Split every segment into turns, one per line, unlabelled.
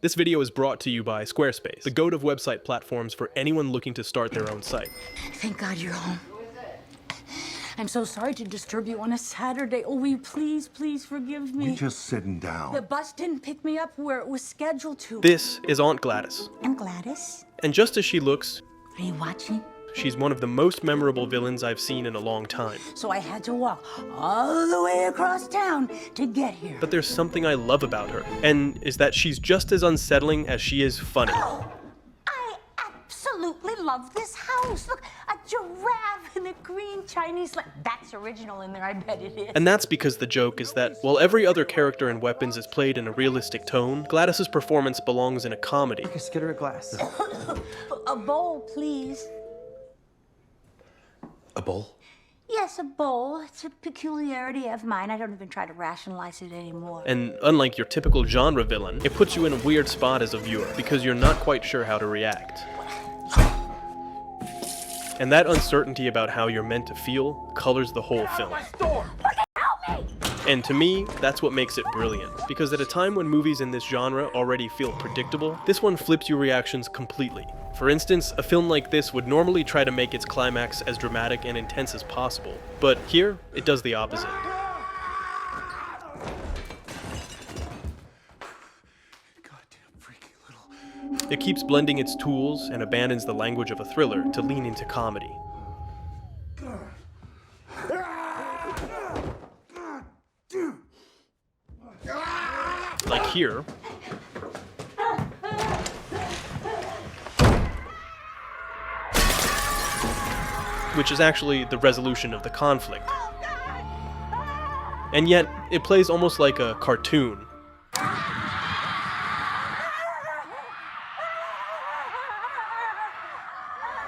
This video is brought to you by Squarespace, the goat of website platforms for anyone looking to start their own site.
Thank God you're home. I'm so sorry to disturb you on a Saturday. Oh, will you please forgive me?
We're just sitting down.
The bus didn't pick me up where it was scheduled to.
This is Aunt Gladys.
I'm Gladys.
And just as she looks,
Are you watching?
she's one of the most memorable villains I've seen in a long time.
So I had to walk all the way across town to get here.
But there's something I love about her, and is that she's just as unsettling as she is funny.
Oh, I absolutely love this house. Look, a giraffe and a green Chinese that's original in there, I bet it is.
And that's because the joke is that, while every other character in Weapons is played in a realistic tone, Gladys's performance belongs in a comedy.
Just get her a glass.
A bowl, please.
A bowl?
Yes, a bowl. It's a peculiarity of mine. I don't even try to rationalize it anymore.
And unlike your typical genre villain, it puts you in a weird spot as a viewer, because you're not quite sure how to react. And that uncertainty about how you're meant to feel colors the whole film. And to me, that's what makes it brilliant, because at a time when movies in this genre already feel predictable, this one flips your reactions completely. For instance, a film like this would normally try to make its climax as dramatic and intense as possible, but here, it does the opposite.
Goddamn freaky little...
It keeps blending its tools and abandons the language of a thriller to lean into comedy. Like here, which is actually the resolution of the conflict. And yet, it plays almost like a cartoon.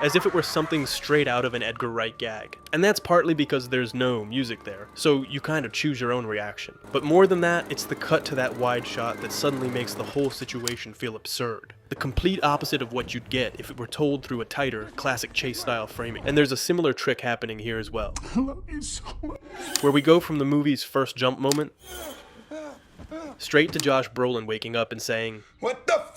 As if it were something straight out of an Edgar Wright gag. And that's partly because there's no music there, so you kind of choose your own reaction. But more than that, it's the cut to that wide shot that suddenly makes the whole situation feel absurd. The complete opposite of what you'd get if it were told through a tighter, classic Chase-style framing. And there's a similar trick happening here as well.
I love you so much.
Where we go from the movie's first jump moment, straight to Josh Brolin waking up and saying,
What the f***?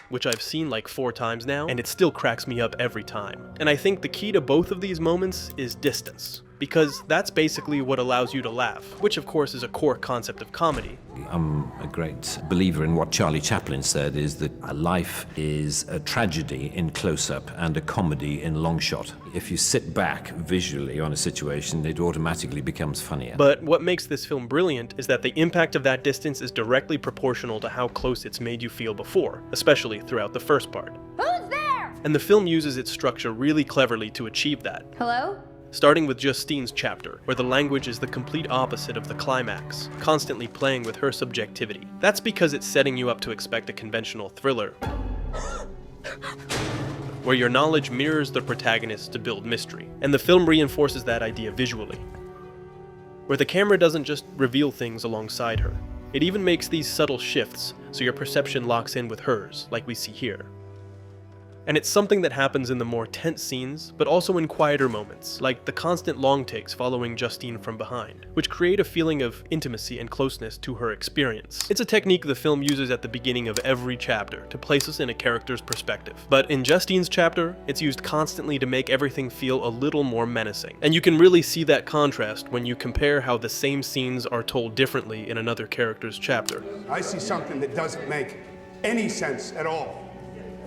Which I've seen like 4 times now, and it still cracks me up every time. And I think the key to both of these moments is distance, because that's basically what allows you to laugh, which of course is a core concept of comedy.
I'm a great believer in what Charlie Chaplin said, is that a life is a tragedy in close-up and a comedy in long shot. If you sit back visually on a situation, it automatically becomes funnier.
But what makes this film brilliant is that the impact of that distance is directly proportional to how close it's made you feel before, especially throughout the first part.
Who's there?
And the film uses its structure really cleverly to achieve that.
Hello?
Starting with Justine's chapter, where the language is the complete opposite of the climax, constantly playing with her subjectivity. That's because it's setting you up to expect a conventional thriller, where your knowledge mirrors the protagonist to build mystery, and the film reinforces that idea visually, where the camera doesn't just reveal things alongside her, it even makes these subtle shifts so your perception locks in with hers, like we see here. And it's something that happens in the more tense scenes, but also in quieter moments, like the constant long takes following Justine from behind, which create a feeling of intimacy and closeness to her experience. It's a technique the film uses at the beginning of every chapter to place us in a character's perspective. But in Justine's chapter, it's used constantly to make everything feel a little more menacing. And you can really see that contrast when you compare how the same scenes are told differently in another character's chapter.
I see something that doesn't make any sense at all.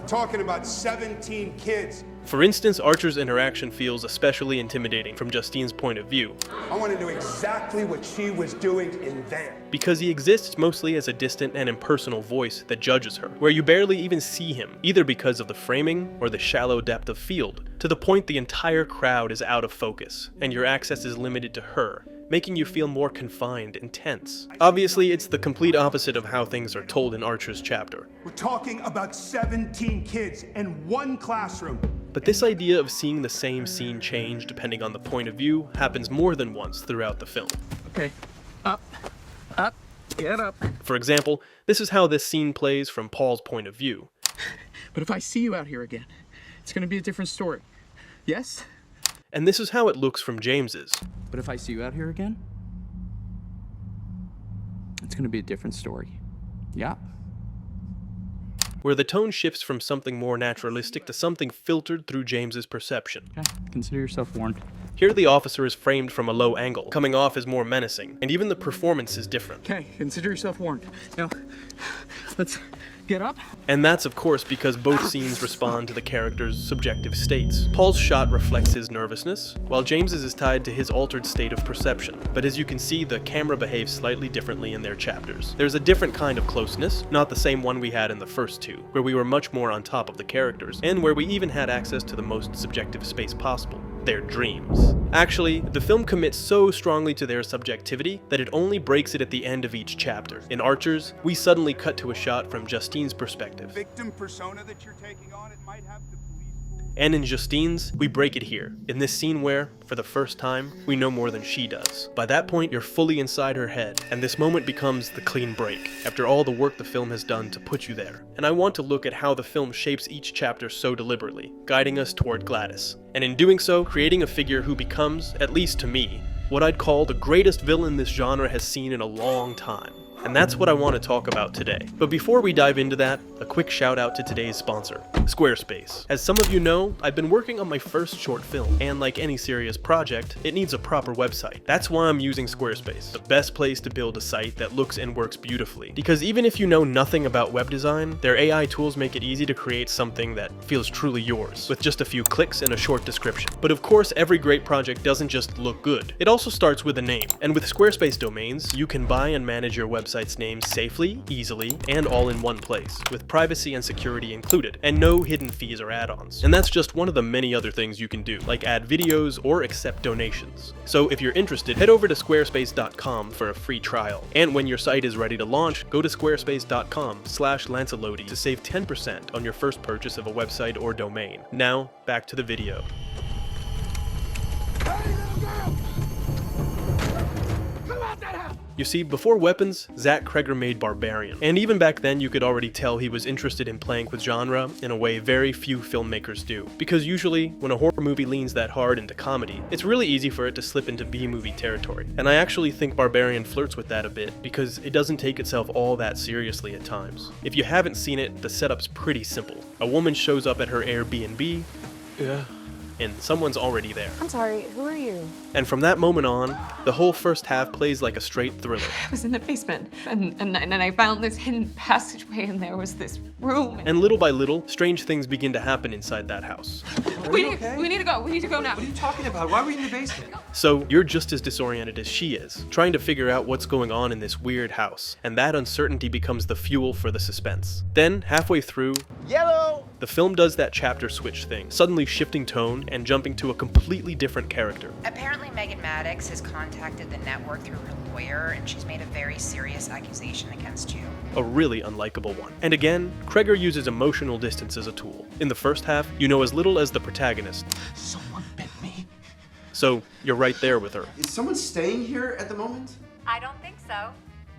Talking about 17 kids.
For instance, Archer's interaction feels especially intimidating from Justine's point of view.
I want to know exactly what she was doing in there.
Because he exists mostly as a distant and impersonal voice that judges her, where you barely even see him, either because of the framing or the shallow depth of field, to the point the entire crowd is out of focus, and your access is limited to her, making you feel more confined and tense. Obviously, it's the complete opposite of how things are told in Archer's chapter.
We're talking about 17 kids in one classroom.
But this idea of seeing the same scene change depending on the point of view happens more than once throughout the film.
Okay. Up. Get up.
For example, this is how this scene plays from Paul's point of view.
But if I see you out here again, it's gonna be a different story. Yes?
And this is how it looks from James's.
But if I see you out here again, it's gonna be a different story. Yeah.
where the tone shifts from something more naturalistic to something filtered through James's perception.
Okay, consider yourself warned.
Here the officer is framed from a low angle, coming off as more menacing, and even the performance is different.
Okay, consider yourself warned. Now, let's get up.
And that's of course because both scenes respond to the character's subjective states. Paul's shot reflects his nervousness, while James's is tied to his altered state of perception. But as you can see, the camera behaves slightly differently in their chapters. There's a different kind of closeness, not the same one we had in the first two, where we were much more on top of the characters, and where we even had access to the most subjective space possible. Their dreams. Actually, the film commits so strongly to their subjectivity that it only breaks it at the end of each chapter. In Archers, we suddenly cut to a shot from Justine's perspective.
Victim persona that you're taking on, it might have the police.
And in Justine's, we break it here, in this scene where, for the first time, we know more than she does. By that point, you're fully inside her head, and this moment becomes the clean break, after all the work the film has done to put you there. And I want to look at how the film shapes each chapter so deliberately, guiding us toward Gladys. And in doing so, creating a figure who becomes, at least to me, what I'd call the greatest villain this genre has seen in a long time. And that's what I want to talk about today. But before we dive into that, a quick shout out to today's sponsor, Squarespace. As some of you know, I've been working on my first short film, and like any serious project, it needs a proper website. That's why I'm using Squarespace, the best place to build a site that looks and works beautifully. Because even if you know nothing about web design, their AI tools make it easy to create something that feels truly yours, with just a few clicks and a short description. But of course, every great project doesn't just look good. It also starts with a name. And with Squarespace domains, you can buy and manage your website's name safely, easily, and all in one place, with privacy and security included, and no hidden fees or add-ons. And that's just one of the many other things you can do, like add videos or accept donations. So if you're interested, head over to squarespace.com for a free trial. And when your site is ready to launch, go to squarespace.com/Lancelloti to save 10% on your first purchase of a website or domain. Now, back to the video. You see, before Weapons, Zach Cregger made Barbarian, and even back then you could already tell he was interested in playing with genre in a way very few filmmakers do. Because usually, when a horror movie leans that hard into comedy, it's really easy for it to slip into B-movie territory. And I actually think Barbarian flirts with that a bit, because it doesn't take itself all that seriously at times. If you haven't seen it, the setup's pretty simple. A woman shows up at her Airbnb, and someone's already there.
I'm sorry, who are you?
And from that moment on, the whole first half plays like a straight thriller.
I was in the basement, and I found this hidden passageway, and there was this room.
And little by little, strange things begin to happen inside that house.
We need to go. We need to go now.
What are you talking about? Why were you in the basement?
So you're just as disoriented as she is, trying to figure out what's going on in this weird house, and that uncertainty becomes the fuel for the suspense. Then, halfway through,
Yellow!
the film does that chapter switch thing, suddenly shifting tone and jumping to a completely different character.
Apparently Megan Maddox has contacted the network through her lawyer, and she's made a very serious accusation against you.
A really unlikable one. And again, Cregger uses emotional distance as a tool. In the first half, you know as little as the protagonist.
Someone bit me.
So you're right there with her.
Is someone staying here at the moment?
I don't think so.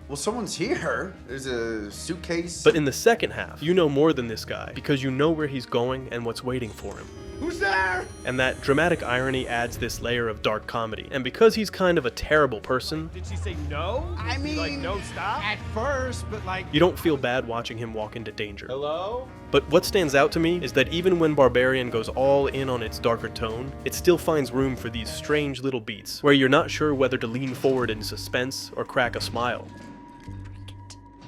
Well, someone's here. There's a suitcase.
But in the second half, you know more than this guy, because you know where he's going and what's waiting for him.
Who's there?
And that dramatic irony adds this layer of dark comedy. And because he's kind of a terrible person,
Did she say no?
I mean,
Like, no, stop?
At first, but like...
you don't feel bad watching him walk into danger.
Hello?
But what stands out to me is that even when Barbarian goes all in on its darker tone, it still finds room for these strange little beats, where you're not sure whether to lean forward in suspense or crack a smile.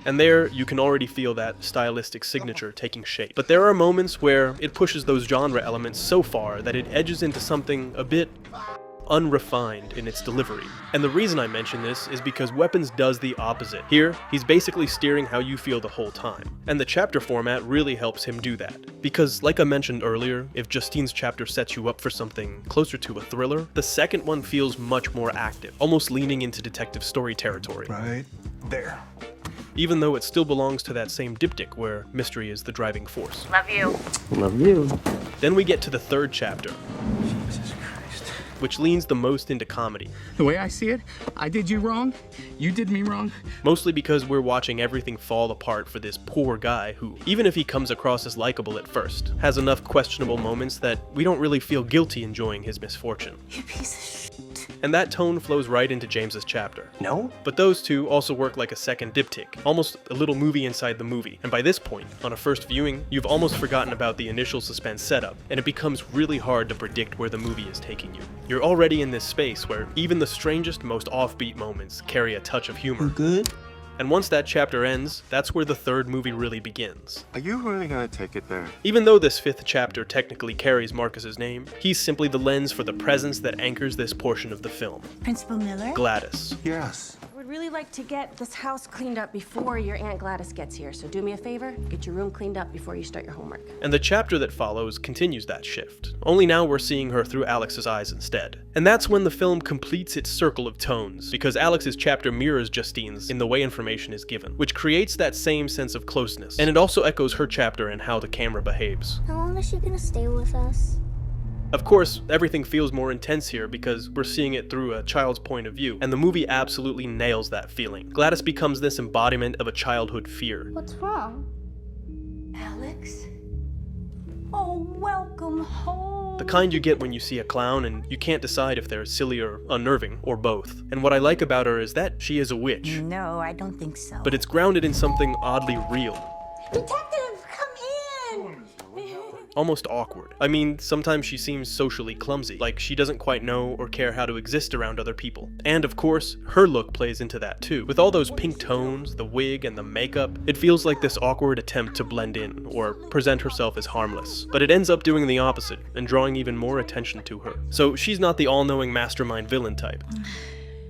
And there, you can already feel that stylistic signature taking shape. But there are moments where it pushes those genre elements so far that it edges into something a bit unrefined in its delivery. And the reason I mention this is because Weapons does the opposite. Here, he's basically steering how you feel the whole time. And the chapter format really helps him do that. Because, like I mentioned earlier, if Justine's chapter sets you up for something closer to a thriller, the second one feels much more active, almost leaning into detective story territory.
Right there.
Even though it still belongs to that same diptych where mystery is the driving force.
Love you.
Love you.
Then we get to the third chapter,
Jesus Christ.
which leans the most into comedy.
The way I see it, I did you wrong, you did me wrong.
Mostly because we're watching everything fall apart for this poor guy who, even if he comes across as likable at first, has enough questionable moments that we don't really feel guilty enjoying his misfortune.
You piece of shit.
And that tone flows right into James's chapter.
No?
But those two also work like a second diptych, almost a little movie inside the movie. And by this point, on a first viewing, you've almost forgotten about the initial suspense setup, and it becomes really hard to predict where the movie is taking you. You're already in this space where even the strangest, most offbeat moments carry a touch of humor.
Good?
And once that chapter ends, that's where the third movie really begins.
Are you really gonna take it there?
Even though this fifth chapter technically carries Marcus's name, he's simply the lens for the presence that anchors this portion of the film.
Principal Miller?
Gladys.
Yes.
I would really like to get this house cleaned up before your Aunt Gladys gets here, so do me a favor, get your room cleaned up before you start your homework.
And the chapter that follows continues that shift, only now we're seeing her through Alex's eyes instead. And that's when the film completes its circle of tones, because Alex's chapter mirrors Justine's in the way information is given, which creates that same sense of closeness, and it also echoes her chapter in how the camera behaves.
How long is she gonna stay with us?
Of course, everything feels more intense here because we're seeing it through a child's point of view, and the movie absolutely nails that feeling. Gladys becomes this embodiment of a childhood fear.
What's wrong?
Alex? Oh, welcome home.
The kind you get when you see a clown and you can't decide if they're silly or unnerving, or both. And what I like about her is that she is a witch.
No, I don't think so.
But it's grounded in something oddly real.
Detective, come in!
Almost awkward. I mean, sometimes she seems socially clumsy, like she doesn't quite know or care how to exist around other people. And of course, her look plays into that too. With all those pink tones, the wig, and the makeup, it feels like this awkward attempt to blend in, or present herself as harmless. But it ends up doing the opposite, and drawing even more attention to her. So she's not the all-knowing mastermind villain type.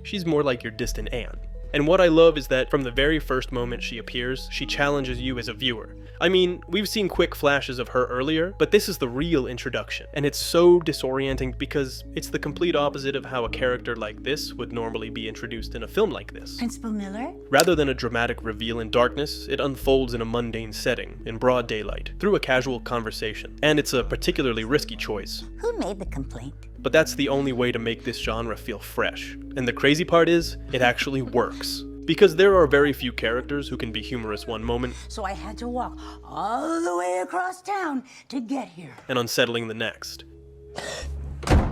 She's more like your distant aunt. And what I love is that from the very first moment she appears, she challenges you as a viewer. I mean, we've seen quick flashes of her earlier, but this is the real introduction. And it's so disorienting because it's the complete opposite of how a character like this would normally be introduced in a film like this.
Principal Miller?
Rather than a dramatic reveal in darkness, it unfolds in a mundane setting, in broad daylight, through a casual conversation. And it's a particularly risky choice.
Who made the complaint?
But that's the only way to make this genre feel fresh. And the crazy part is, it actually works. Because there are very few characters who can be humorous one moment,
So I had to walk all the way across town to get here.
and unsettling the next.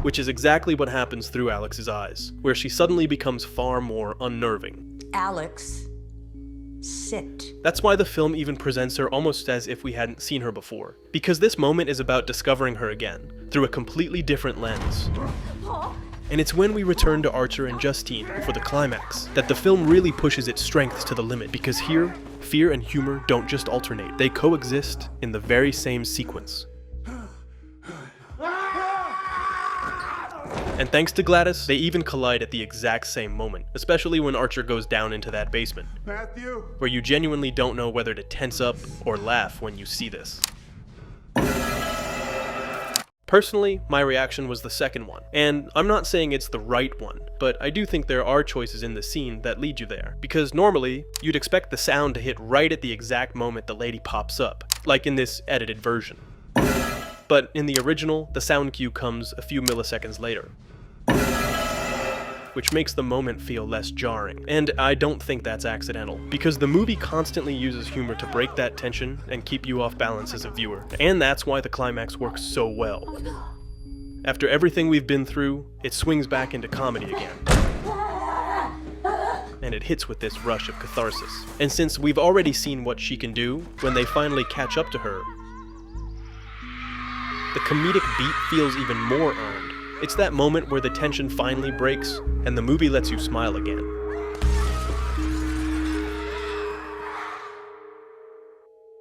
Which is exactly what happens through Alex's eyes, where she suddenly becomes far more unnerving.
Alex, sit.
That's why the film even presents her almost as if we hadn't seen her before. Because this moment is about discovering her again, through a completely different lens. And it's when we return to Archer and Justine for the climax that the film really pushes its strengths to the limit, because here, fear and humor don't just alternate, they coexist in the very same sequence. And thanks to Gladys, they even collide at the exact same moment, especially when Archer goes down into that basement,
Matthew?
where you genuinely don't know whether to tense up or laugh when you see this. Personally, my reaction was the second one, and I'm not saying it's the right one, but I do think there are choices in the scene that lead you there, because normally, you'd expect the sound to hit right at the exact moment the lady pops up, like in this edited version. But in the original, the sound cue comes a few milliseconds later, which makes the moment feel less jarring. And I don't think that's accidental, because the movie constantly uses humor to break that tension and keep you off balance as a viewer. And that's why the climax works so well. After everything we've been through, it swings back into comedy again. And it hits with this rush of catharsis. And since we've already seen what she can do, when they finally catch up to her, the comedic beat feels even more earned. It's that moment where the tension finally breaks, and the movie lets you smile again.